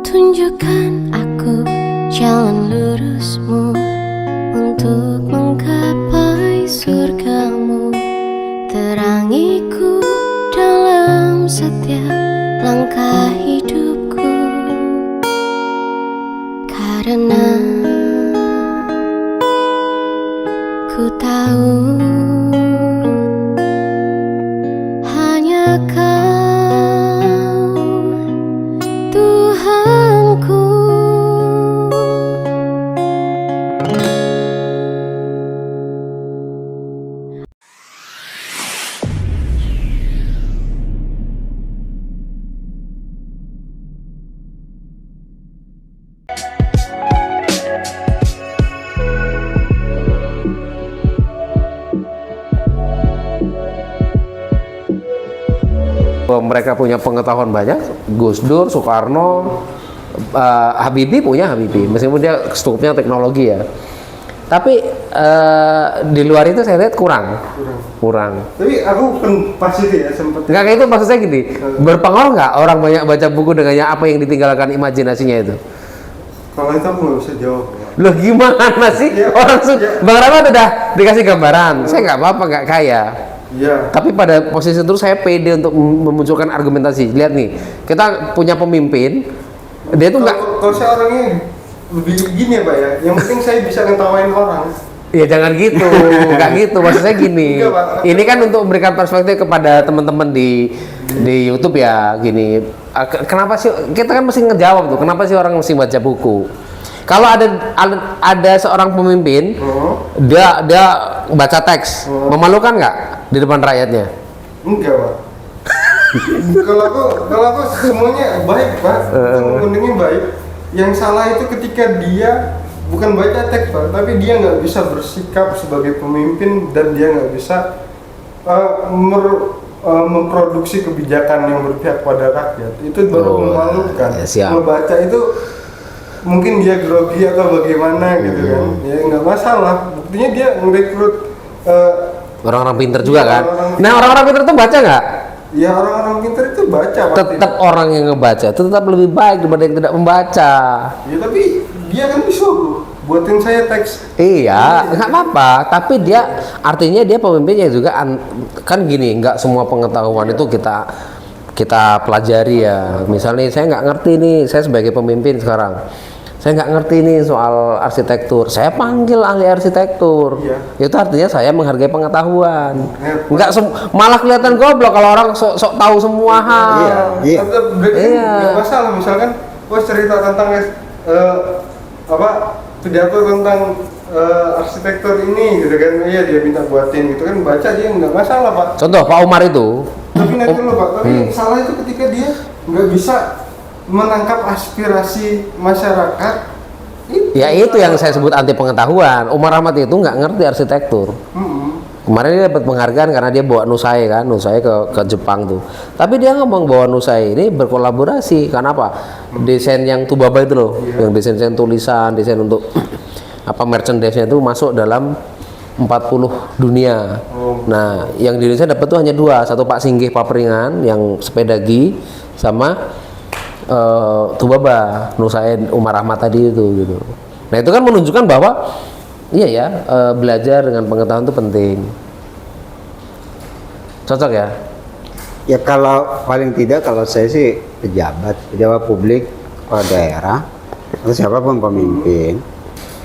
Tunjukkan aku jalan lurusmu untuk menggapai surgamu. Terangiku dalam setiap langkah hidupku, karena ku tahu hanya Kau Tuhanku. Mereka punya pengetahuan banyak, Gus Dur, Soekarno, Habibie punya Habibie, meskipun dia stupnya teknologi ya. Tapi di luar itu saya lihat kurang. Tapi aku pas itu ya sempat. Nggak kayak itu, maksud saya gini, berpengaruh nggak orang banyak baca buku dengannya apa yang ditinggalkan imajinasinya itu? Kalau itu aku nggak bisa jawab. Loh gimana sih? Ya, Bang Rahmat udah dikasih gambaran, saya nggak apa-apa, nggak kaya. Iya. Tapi pada posisi itu saya pede untuk memunculkan argumentasi. Lihat nih, kita punya pemimpin, dia tuh nggak. Kalau saya orangnya lebih gini ya Pak ya, yang penting saya bisa ngetawain orang. Ya jangan gitu, nggak gitu. Maksud saya gini, Enggak, Pak. ini kan untuk memberikan perspektif kepada teman-teman di YouTube ya, gini. Kenapa sih kita kan mesti ngejawab tuh? Kenapa sih orang mesti baca buku? Kalau ada seorang pemimpin, dia baca teks, memalukan nggak di depan rakyatnya? Enggak Pak. kalau aku semuanya baik Pak, untungnya baik. Yang salah itu ketika dia bukan baca teks Pak, tapi dia nggak bisa bersikap sebagai pemimpin dan dia nggak bisa memproduksi kebijakan yang berpihak pada rakyat. Itu baru memalukan. Ya, Membaca itu mungkin dia grogi atau bagaimana gitu kan, ya nggak masalah. Buktinya dia merekrut Orang-orang pinter juga kan. orang-orang Nah orang-orang pinter tuh baca nggak? ya orang-orang pintar itu baca pasti. Tetap orang yang ngebaca itu tetap lebih baik daripada yang tidak membaca. Ya tapi dia kan disuruh buatin saya teks. Iya, nggak apa-apa. Tapi dia artinya dia pemimpinnya juga kan gini, nggak semua pengetahuan itu kita pelajari ya. Misalnya saya nggak ngerti nih, saya sebagai pemimpin sekarang, saya nggak ngerti nih soal arsitektur, saya panggil ahli arsitektur. Iya. Itu artinya saya menghargai pengetahuan. Nggak malah kelihatan goblok kalau orang sok tahu semua hal. Iya. Nggak masalah. Misalkan cerita tentang pidato tentang arsitektur ini gitu kan, iya dia minta buatin gitu kan, baca dia nggak masalah Pak. Contoh Pak Umar itu. Tapi nanti dulu Pak, tapi salah itu ketika dia nggak bisa menangkap aspirasi masyarakat. Itu yang saya sebut anti pengetahuan. Umar Ahmad itu nggak ngerti arsitektur. Kemarin dia dapat penghargaan karena dia bawa Nusai kan, Nusai ke Jepang tuh. Tapi dia ngomong bahwa Nusai ini berkolaborasi. Karena apa? Desain yang Tubaba itu loh, yang desain tulisan, desain untuk merchandise-nya itu masuk dalam 40 dunia. Nah, yang di Indonesia dapat tuh hanya 2, satu Pak Singgih Papringan yang sepedagi, sama Tubaba Nusain Umar Ahmad tadi itu gitu. Nah itu kan menunjukkan bahwa belajar dengan pengetahuan itu penting. Cocok ya? Ya kalau paling tidak kalau saya sih pejabat publik kepala daerah atau siapapun pemimpin,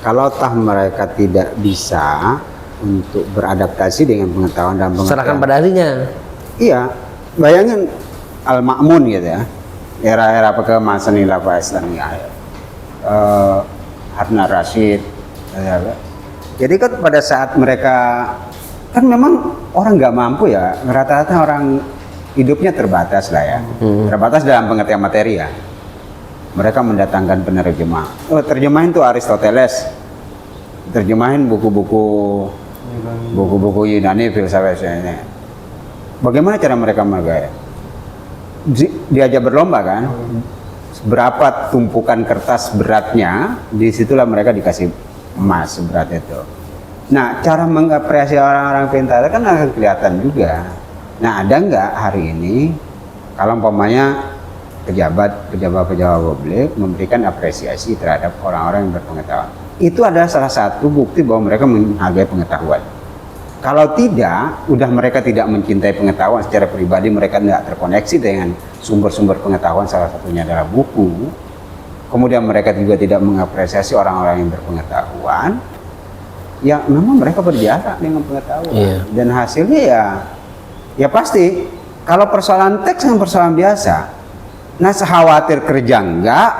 kalau mereka tidak bisa untuk beradaptasi dengan pengetahuan dan pengetahuan, Serahkan pada ahlinya. Iya, bayangin Al-Ma'mun gitu ya, era-era keemasan khilafah Islamiyah, Harun ar-Rasyid. Jadi kan pada saat mereka kan memang orang nggak mampu ya, rata-rata orang hidupnya terbatas lah ya, terbatas dalam pengertian materi ya. Mereka mendatangkan penerjemah. Terjemahin tuh Aristoteles, terjemahin buku-buku Yunani, filsafat. Bagaimana cara mereka menghargai? Diajak berlomba kan? Berapa tumpukan kertas beratnya, disitulah mereka dikasih emas seberat itu. Nah, cara mengapresiasi orang-orang pintar kan akan kelihatan juga. Nah, ada nggak hari ini kalau umpamanya pejabat publik memberikan apresiasi terhadap orang-orang yang berpengetahuan. Itu adalah salah satu bukti bahwa mereka menghargai pengetahuan. Kalau tidak, udah mereka tidak mencintai pengetahuan secara pribadi, mereka tidak terkoneksi dengan sumber-sumber pengetahuan, salah satunya adalah buku. Kemudian mereka juga tidak mengapresiasi orang-orang yang berpengetahuan. Ya memang mereka berjarak dengan pengetahuan. Iya. Dan hasilnya ya pasti kalau persoalan teks dengan persoalan biasa, nah khawatir kerja enggak,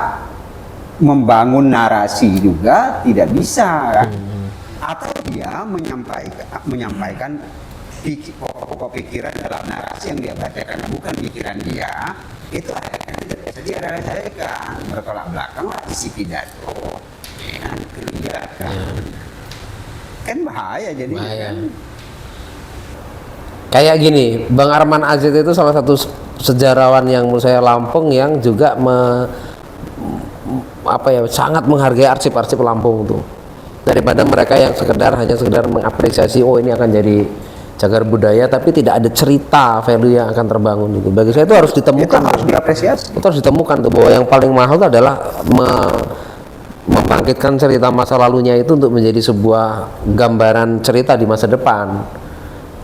membangun narasi juga tidak bisa kan? Atau dia menyampaikan pokok-pokok pikiran dalam narasi yang dia bacakan, bukan pikiran dia, itu akhirnya tidak bisa dia realisasikan, bertolak belakang lah isi pidato dengan kebijakan. Kan bahaya jadi. Bahaya. Kayak gini, Bang Arman Azid itu salah satu sejarawan yang menurut saya Lampung yang juga sangat menghargai arsip-arsip Lampung tuh. Daripada mereka yang hanya sekedar mengapresiasi, oh ini akan jadi cagar budaya, tapi tidak ada cerita value yang akan terbangun itu. Bagi saya itu harus ditemukan, itu harus diapresiasi. Itu harus ditemukan tuh bahwa yang paling mahal itu adalah membangkitkan cerita masa lalunya itu untuk menjadi sebuah gambaran cerita di masa depan.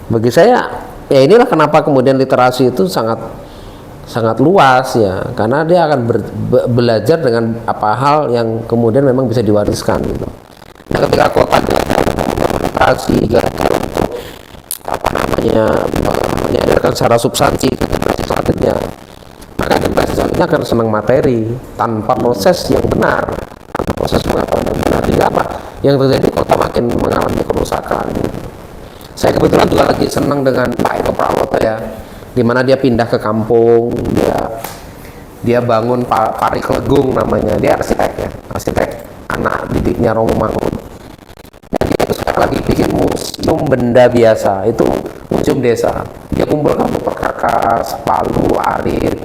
Bagi saya ya inilah kenapa kemudian literasi itu sangat luas ya, karena dia akan belajar dengan apa hal yang kemudian memang bisa diwariskan gitu. Nah, ketika kota literasi untuk menyadarkan secara substansi ke generasi selanjutnya, maka generasi selanjutnya akan senang materi tanpa proses yang benar, tanpa proses pengetahuan yang benar. Jadi apa yang terjadi, kota makin mengalami kerusakan gitu. Saya kebetulan juga lagi senang dengan Pak Eko Prawoto ya, dimana dia pindah ke kampung, dia bangun Parik Legung namanya, dia arsitek anak didiknya Romo Mangun. Dan dia itu sekarang lagi bikin museum benda biasa, itu museum desa. Dia kumpulkan perkakas, Palu, Arit,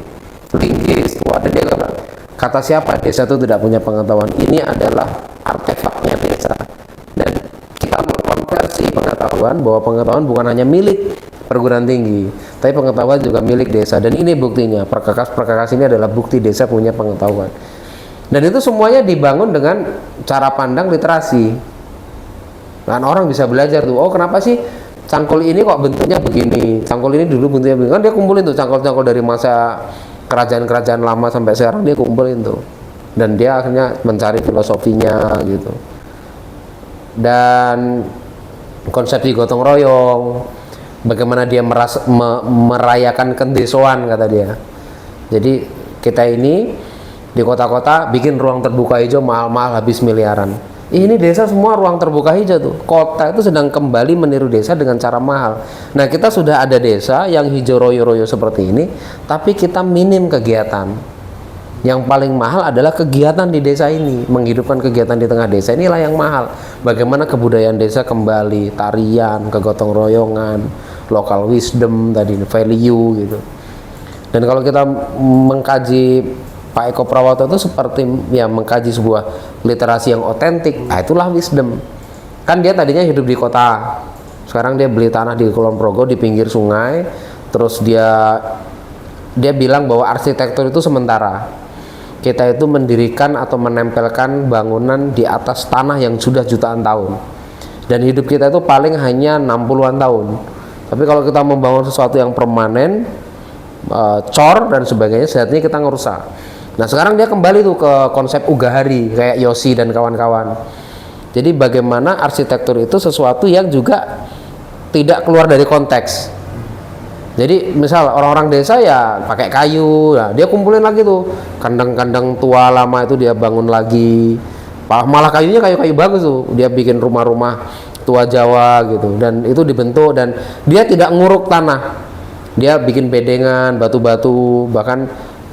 Linggis, dan dia kata siapa desa itu tidak punya pengetahuan, ini adalah artefaknya desa. Dan kita mengkonversi pengetahuan bahwa pengetahuan bukan hanya milik perguruan tinggi, tapi pengetahuan juga milik desa. Dan ini buktinya, perkakas ini adalah bukti desa punya pengetahuan. Dan itu semuanya dibangun dengan cara pandang literasi. Kan orang bisa belajar tuh, oh kenapa sih cangkul ini kok bentuknya begini, cangkul ini dulu bentuknya begini. Kan dia kumpulin tuh cangkul-cangkul dari masa kerajaan-kerajaan lama sampai sekarang, dia kumpulin tuh. Dan dia akhirnya mencari filosofinya gitu. Dan konsep di gotong royong, bagaimana dia merayakan kendesoan kata dia. Jadi kita ini di kota-kota bikin ruang terbuka hijau mahal-mahal habis miliaran. Ini desa semua ruang terbuka hijau tuh. Kota itu sedang kembali meniru desa dengan cara mahal. Nah kita sudah ada desa yang hijau royo-royo seperti ini, tapi kita minim kegiatan. Yang paling mahal adalah kegiatan di desa ini, menghidupkan kegiatan di tengah desa inilah yang mahal. Bagaimana kebudayaan desa kembali, tarian, kegotong royongan, local wisdom tadi, value gitu. Dan kalau kita mengkaji Pak Eko Prawoto itu seperti ya mengkaji sebuah literasi yang otentik. Nah, itulah wisdom. Kan dia tadinya hidup di kota. Sekarang dia beli tanah di Kulon Progo di pinggir sungai. Terus dia bilang bahwa arsitektur itu sementara. Kita itu mendirikan atau menempelkan bangunan di atas tanah yang sudah jutaan tahun. Dan hidup kita itu paling hanya 60-an tahun. Tapi kalau kita membangun sesuatu yang permanen, cor dan sebagainya, saatnya kita ngerusak. Nah sekarang dia kembali tuh ke konsep Ugahari kayak Yosi dan kawan-kawan. Jadi bagaimana arsitektur itu sesuatu yang juga tidak keluar dari konteks. Jadi misal orang-orang desa ya pakai kayu, nah, dia kumpulin lagi tuh kandang-kandang tua lama itu dia bangun lagi. Malah kayunya kayu-kayu bagus tuh. Dia bikin rumah-rumah tua Jawa gitu, dan itu dibentuk, dan dia tidak nguruk tanah. Dia bikin bedengan, batu-batu, bahkan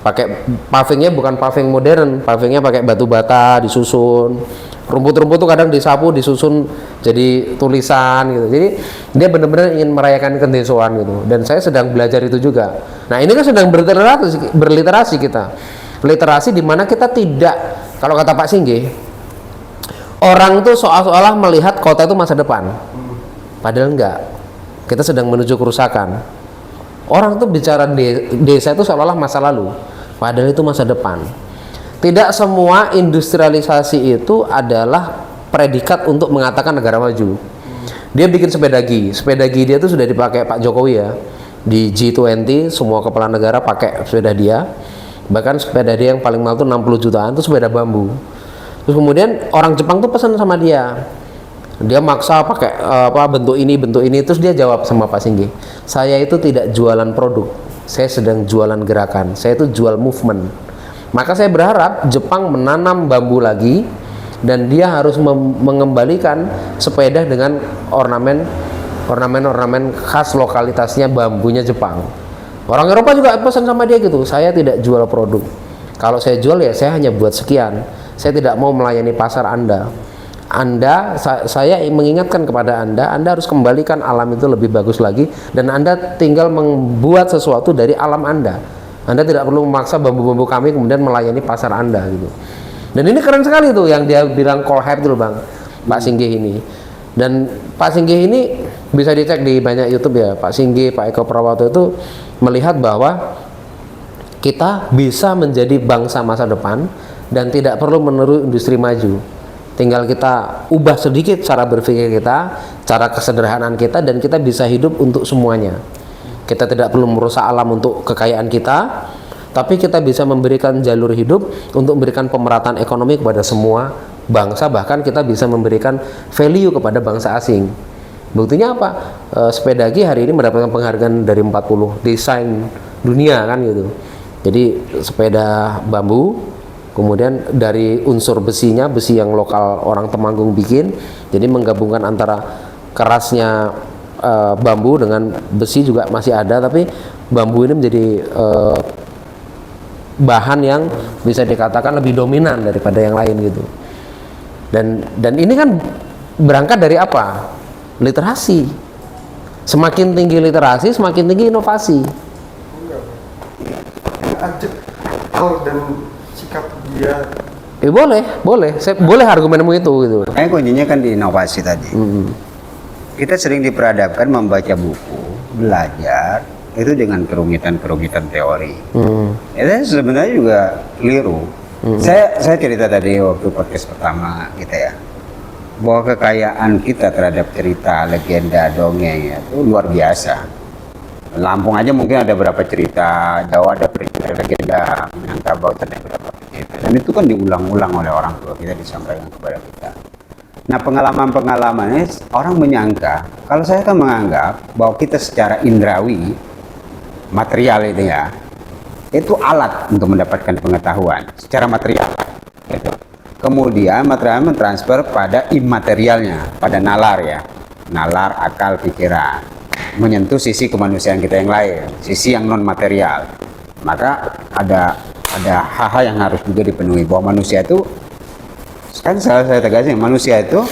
pakai pavingnya bukan paving modern, pavingnya pakai batu bata disusun. Rumput-rumput tuh kadang disapu, disusun jadi tulisan gitu. Jadi dia benar-benar ingin merayakan kendesoan gitu. Dan saya sedang belajar itu juga. Nah ini kan sedang berliterasi kita. Literasi di mana kita tidak, kalau kata Pak Singgih, orang tuh seolah-olah melihat kota itu masa depan. Padahal enggak. Kita sedang menuju kerusakan. Orang tuh bicara desa itu seolah-olah masa lalu. Padahal itu masa depan. Tidak semua industrialisasi itu adalah predikat untuk mengatakan negara maju. Dia bikin sepeda gi dia tuh sudah dipakai Pak Jokowi ya. Di G20 semua kepala negara pakai sepeda dia. Bahkan sepeda dia yang paling mahal tuh 60 jutaan tuh sepeda bambu. Terus kemudian orang Jepang tuh pesan sama dia. Dia maksa pakai bentuk ini, terus dia jawab sama Pak Singgi, saya itu tidak jualan produk, saya sedang jualan gerakan, saya itu jual movement. Maka saya berharap Jepang menanam bambu lagi dan dia harus mengembalikan sepeda dengan ornamen khas lokalitasnya bambunya Jepang. Orang Eropa juga pesan sama dia gitu, saya tidak jual produk, kalau saya jual ya saya hanya buat sekian, saya tidak mau melayani pasar Anda. Saya mengingatkan kepada Anda harus kembalikan alam itu lebih bagus lagi, dan Anda tinggal membuat sesuatu dari alam Anda. Anda tidak perlu memaksa bambu-bambu kami kemudian melayani pasar Anda gitu. Dan ini keren sekali tuh yang dia bilang call hype dulu Bang, Pak Singgih ini. Dan Pak Singgih ini bisa dicek di banyak YouTube ya. Pak Singgih, Pak Eko Prawoto itu melihat bahwa kita bisa menjadi bangsa masa depan dan tidak perlu meniru industri maju. Tinggal kita ubah sedikit cara berpikir kita, cara kesederhanaan kita, dan kita bisa hidup untuk semuanya. Kita tidak perlu merusak alam untuk kekayaan kita, tapi kita bisa memberikan jalur hidup untuk memberikan pemerataan ekonomi kepada semua bangsa, bahkan kita bisa memberikan value kepada bangsa asing. Buktinya apa? Sepeda gi hari ini mendapatkan penghargaan dari 40 desain dunia kan gitu. Jadi sepeda bambu, kemudian dari unsur besinya, besi yang lokal orang Temanggung bikin, jadi menggabungkan antara kerasnya bambu dengan besi juga masih ada, tapi bambu ini menjadi bahan yang bisa dikatakan lebih dominan daripada yang lain gitu. Dan ini kan berangkat dari apa? Literasi. Semakin tinggi literasi, semakin tinggi inovasi. Ajak dan sikap dia. Boleh. Saya boleh argumenmu itu gitu. Kayak kuncinya kan di inovasi tadi. Kita sering diperhadapkan membaca buku, belajar itu dengan kerumitan teori. Itu sebenarnya juga keliru. Saya cerita tadi waktu podcast pertama kita ya, bahwa kekayaan kita terhadap cerita, legenda, dongeng itu luar biasa. Lampung aja mungkin ada berapa cerita, Jawa ada cerita legenda, Minangkabau ada berapa cerita, dan itu kan diulang-ulang oleh orang tua kita, disampaikan kepada kita. Nah, pengalaman-pengalamannya orang menyangka, kalau saya kan menganggap bahwa kita secara indrawi, material itu ya, itu alat untuk mendapatkan pengetahuan secara material. Gitu. Kemudian material mentransfer pada imaterialnya, pada nalar ya, nalar, akal, pikiran, menyentuh sisi kemanusiaan kita yang lain, sisi yang non material. Maka ada hal-hal yang harus juga dipenuhi, bahwa manusia itu kan saya tegasnya, manusia itu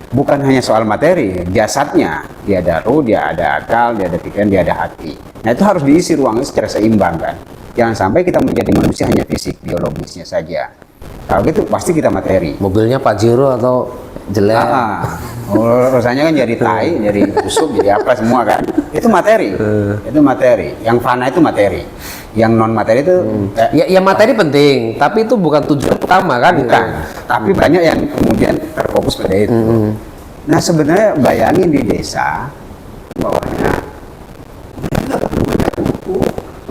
bukan hanya soal materi, jasadnya, dia ada ruh, dia ada akal, dia ada pikiran, dia ada hati. Nah itu harus diisi ruangnya secara seimbang kan. Jangan sampai kita menjadi manusia hanya fisik, biologisnya saja. Kalau gitu pasti kita materi. Mobilnya Pajero atau jelek. Rasanya kan jadi tai, jadi busuk, jadi apa semua kan. Itu materi. Itu materi. Yang fana itu materi. Yang non materi itu ya materi penting, tapi itu bukan tujuan utama kan. Bukan. Tapi banyak yang kemudian terfokus pada itu. Nah sebenarnya bayangin di desa bawahnya nggak perlu baca buku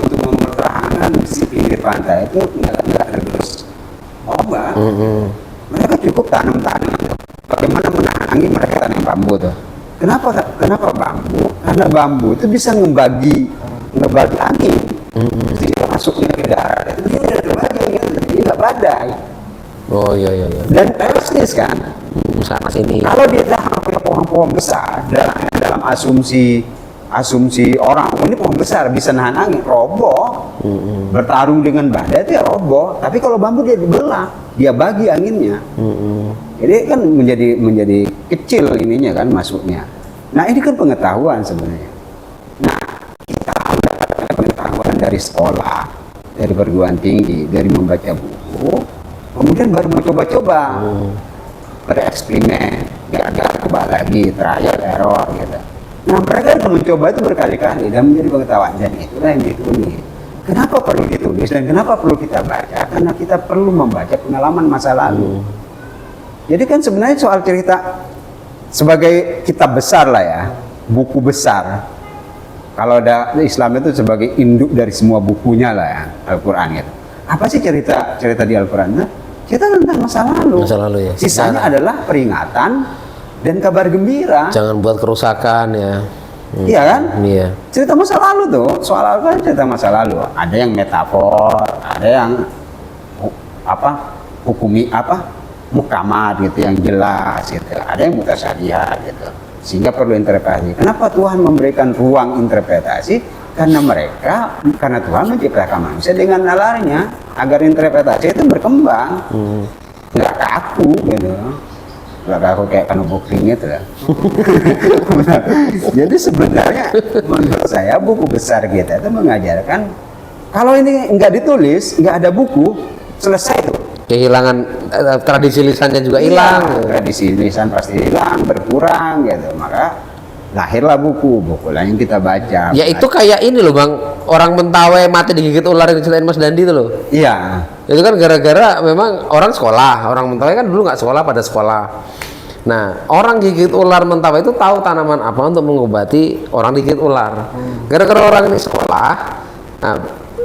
untuk mempertahankan si pinggir pantai itu nggak terus obat. Mereka cukup tanam. Bagaimana menahan angin, mereka tanam bambu tuh. Kenapa bambu? Karena bambu itu bisa ngebagi angin. Jadi masuknya ke darat itu dia tidak terbagi, dia nggak badai. Oh iya. Dan realistis kan. Sana sini. Kalau dia tahan punya pohon-pohon besar, dalam asumsi orang, ini pohon besar bisa nahan angin, roboh. Bertarung dengan badai itu ya roboh. Tapi kalau bambu dia dibelah, dia bagi anginnya. Jadi kan menjadi kecil ininya kan masuknya. Nah ini kan pengetahuan sebenarnya. Nah kita mendapatkan pengetahuan dari sekolah, dari perguruan tinggi, dari membaca buku, kemudian baru mau coba-coba, bereksperimen, gagal, coba lagi, trial error gitu. Nah mereka mencoba itu berkali-kali dan menjadi pengetahuan, dan itulah yang ditulis. kenapa perlu ditulis dan kenapa perlu kita baca? Karena kita perlu membaca pengalaman masa lalu. Jadi kan sebenarnya soal cerita sebagai kitab besar lah ya, buku besar. Kalau ada Islam itu sebagai induk dari semua bukunya lah ya, Al-Quran gitu. Apa sih cerita di Al-Quran? Nah, cerita tentang masa lalu. Masa lalu ya. Sisanya adalah peringatan dan kabar gembira. Jangan buat kerusakan ya. Iya kan? Iya. Cerita masa lalu tuh, soal Al-Quran cerita masa lalu. Ada yang metafor, ada yang mukamat gitu yang jelas gitu. Ada yang mutasyabihah gitu. Sehingga perlu interpretasi. Kenapa Tuhan memberikan ruang interpretasi? Karena Tuhan menciptakan manusia dengan nalarnya agar interpretasi itu berkembang, nggak kaku gitu, nggak kaku kayak kanubuk kering itu. Jadi sebenarnya menurut saya buku besar kita itu mengajarkan kalau ini nggak ditulis, nggak ada buku, selesai tuh. Kehilangan tradisi lisannya juga hilang. Tradisi lisan pasti hilang, berkurang gitu. Maka lahirlah buku lah yang kita baca. Ya itu kayak ini loh Bang, orang Mentawai mati digigit ular yang diceritain Mas Dandi itu loh. Iya. Itu kan gara-gara memang orang sekolah, orang Mentawai kan dulu nggak sekolah pada sekolah. Nah, orang gigit ular Mentawai itu tahu tanaman apa untuk mengobati orang digigit ular. Gara-gara orang ini sekolah, nah,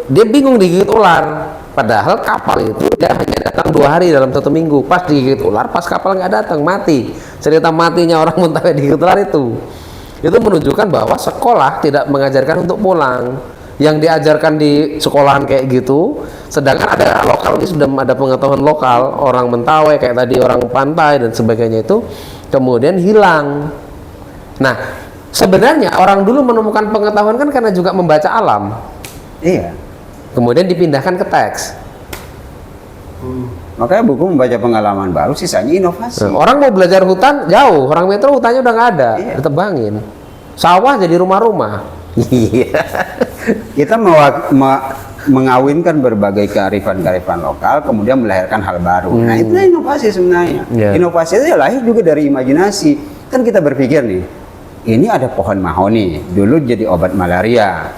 dia bingung digigit ular. Padahal kapal itu dia hanya datang 2 hari dalam 1 minggu. Pas digigit ular, pas kapal nggak datang, mati. Cerita matinya orang Mentawai digigit ular itu menunjukkan bahwa sekolah tidak mengajarkan untuk pulang. Yang diajarkan di sekolahan kayak gitu, sedangkan ada lokal ini sudah ada pengetahuan lokal, orang Mentawai kayak tadi orang pantai dan sebagainya itu kemudian hilang. Nah, sebenarnya orang dulu menemukan pengetahuan kan karena juga membaca alam. Iya. Kemudian dipindahkan ke teks. Makanya buku membaca pengalaman baru, sisanya inovasi. Nah, orang mau belajar hutan jauh, orang metro hutannya udah nggak ada, ditebangin. Sawah jadi rumah-rumah. Iya. Kita mengawinkan berbagai kearifan-kearifan lokal, kemudian melahirkan hal baru. Nah, itu inovasi sebenarnya. Inovasi itu lahir juga dari imajinasi. Kan kita berpikir nih, ini ada pohon mahoni, dulu jadi obat malaria.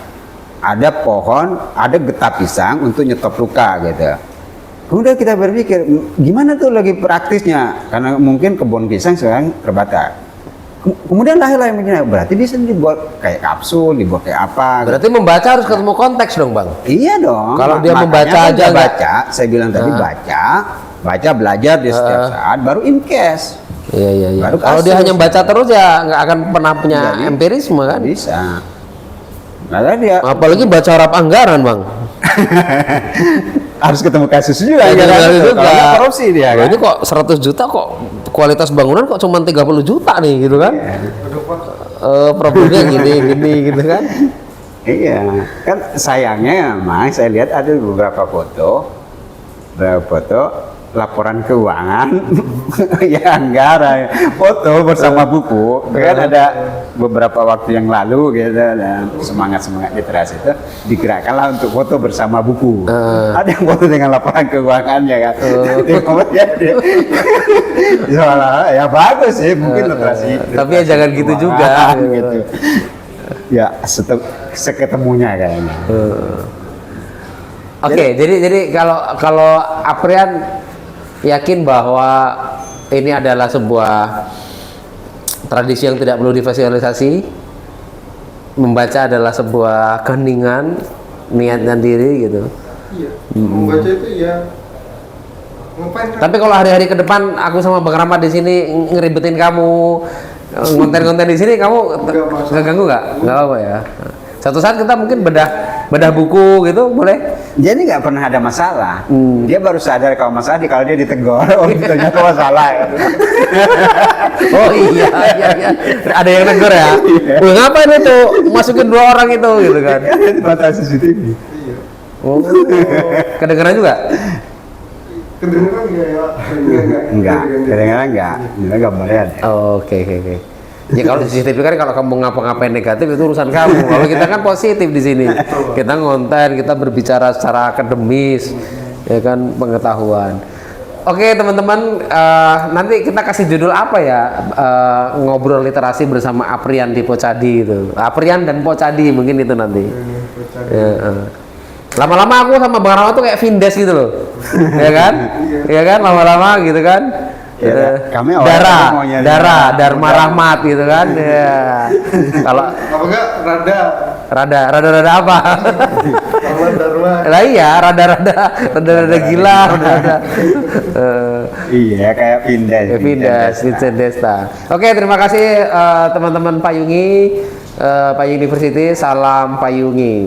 Ada getah pisang untuk nyetop luka gitu. Kemudian kita berpikir, gimana tuh lagi praktisnya? Karena mungkin kebun pisang sekarang terbatas. Kemudian lahirlah yang berarti bisa dibuat kayak kapsul, dibuat kayak apa? Berarti membaca harus ketemu konteks dong Bang. Iya dong. Kalau dia membaca aja baca, saya bilang tadi baca belajar di setiap saat, baru in case. Iya. Kalau dia hanya baca terus ya nggak akan pernah punya empirisme kan? Bisa. Nah, dia apalagi baca Arab anggaran Bang. Harus ketemu kasus juga. Kalau korupsi dia kan. Ini kok 100 juta kok kualitas bangunan kok cuma 30 juta nih gitu kan? Problemnya gini gitu kan? Iya, kan sayangnya Mas, saya lihat ada beberapa foto laporan keuangan ya anggaran foto bersama buku kan ada beberapa waktu yang lalu gitu dan semangat literasi itu digerakkanlah untuk foto bersama buku ada yang foto dengan laporan keuangannya kan ya bagus sih mungkin literasi tapi ya jangan gitu juga gitu ya seketemunya kayaknya. Oke, jadi kalau Aprian yakin bahwa ini adalah sebuah tradisi yang tidak perlu divisualisasi, membaca adalah sebuah keheningan, niatnya diri gitu. Iya, membaca itu ya ngapain? Tapi kalau hari-hari ke depan aku sama Bang Rahmat di sini ngeribetin kamu, konten-konten di sini kamu ganggu nggak? Nggak apa ya. Satu saat kita mungkin bedah buku gitu boleh. Jadi nggak pernah ada masalah. Dia baru sadar kalau masalah kalau dia ditegur. Oh ternyata masalah. Oh iya. Ada yang negur ya. Wah ngapain itu masukin 2 orang itu gitu kan? Mata CCTV. Iya. Oh. Kedengeran juga? Kedengeran Enggak. Kedengeran enggak boleh ada. Oke. Ya kalau CCTV kan kalau kamu ngapa-ngapain negatif itu urusan kamu. Kalau kita kan positif di sini. Kita ngonten, kita berbicara secara akademis, ya kan pengetahuan. Oke teman-teman, nanti kita kasih judul apa ya? Ngobrol literasi bersama Aprian di Pocadi itu. Aprian dan Pocadi mungkin itu nanti. Lama-lama aku sama Bang Rahmat tuh kayak Vindes gitu loh. Ya kan? Ya kan lama-lama gitu kan. Ya, kami awalnya maunya Dharma Rahmat gitu kan. Ya. Kalau Apa enggak rada apa? Dharma. Lah iya, rada gila, rada. Iya, kayak Vindes, Vincent Desta. Oke, terima kasih teman-teman Payungi, Payung University, salam Payungi.